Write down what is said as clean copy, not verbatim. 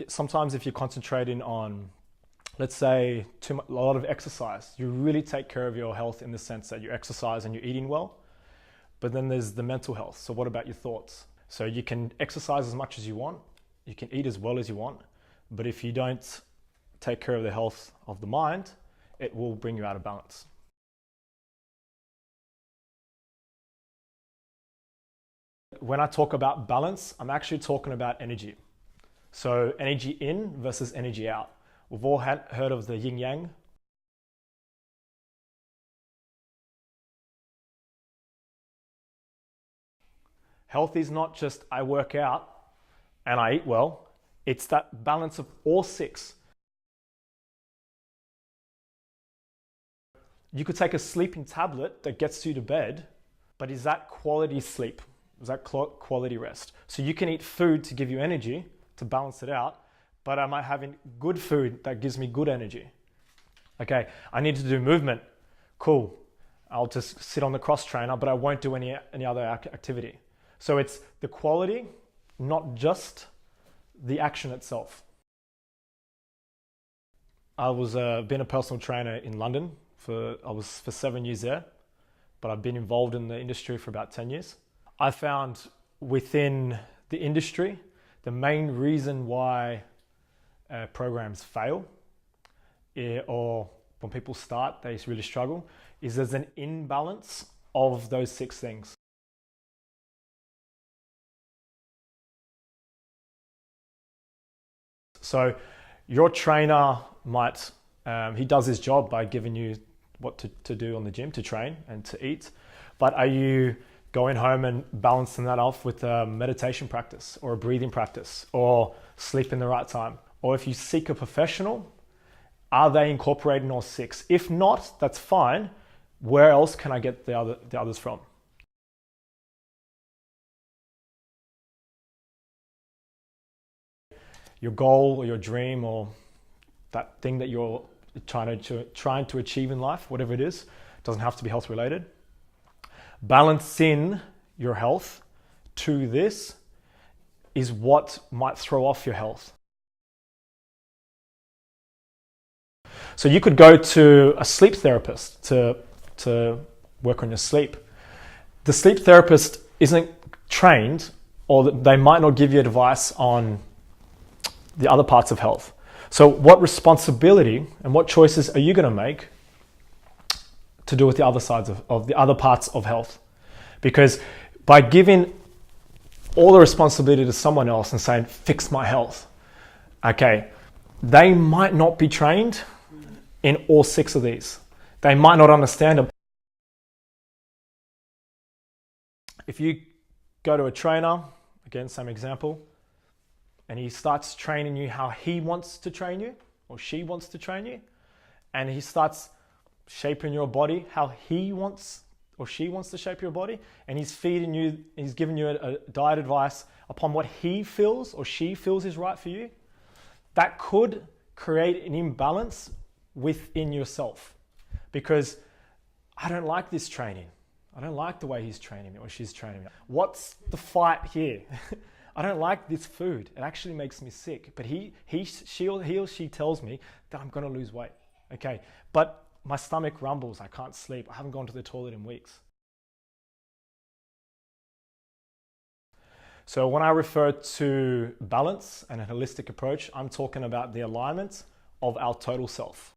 sometimes if you're concentrating on, let's say, a lot of exercise, you really take care of your health in the sense that you exercise and you're eating well. But then there's the mental health. So what about your thoughts? So you can exercise as much as you want, you can eat as well as you want, but if you don't take care of the health of the mind, it will bring you out of balance. When I talk about balance, I'm actually talking about energy. So energy in versus energy out. We've all heard of the yin yang. Health is not just I work out and I eat well. It's that balance of all six. You could take a sleeping tablet that gets you to bed, but is that quality sleep? Is that quality rest? So you can eat food to give you energy, to balance it out, but am I having good food that gives me good energy? Okay, I need to do movement. Cool. I'll just sit on the cross trainer, but I won't do any other activity. So it's the quality, not just the action itself. I was been a personal trainer in London I was for 7 years there, but I've been involved in the industry for about 10 years. I found within the industry, the main reason why programs fail or when people start, they really struggle, is there's an imbalance of those 6 things. So your trainer might, he does his job by giving you what to do on the gym, to train and to eat. But are you going home and balancing that off with a meditation practice or a breathing practice or sleep in the right time? Or if you seek a professional, are they incorporating all 6? If not, that's fine. Where else can I get the others from? Your goal or your dream or that thing that you're trying to achieve in life, whatever it is, doesn't have to be health related. Balancing your health to this is what might throw off your health. So you could go to a sleep therapist to work on your sleep. The sleep therapist isn't trained, or they might not give you advice on the other parts of health. So what responsibility and what choices are you going to make to do with the other sides of the other parts of health? Because by giving all the responsibility to someone else and saying, fix my health, okay, they might not be trained in all 6 of these. They might not understand them. If you go to a trainer, again, same example, and he starts training you how he wants to train you, or she wants to train you, and he starts shaping your body how he wants or she wants to shape your body, and he's feeding you, he's giving you a diet advice upon what he feels or she feels is right for you, that could create an imbalance within yourself. Because I don't like this training. I don't like the way he's training me or she's training me. What's the fight here? I don't like this food. It actually makes me sick. But he or she tells me that I'm going to lose weight. Okay, but my stomach rumbles. I can't sleep. I haven't gone to the toilet in weeks. So when I refer to balance and a holistic approach, I'm talking about the alignment of our total self.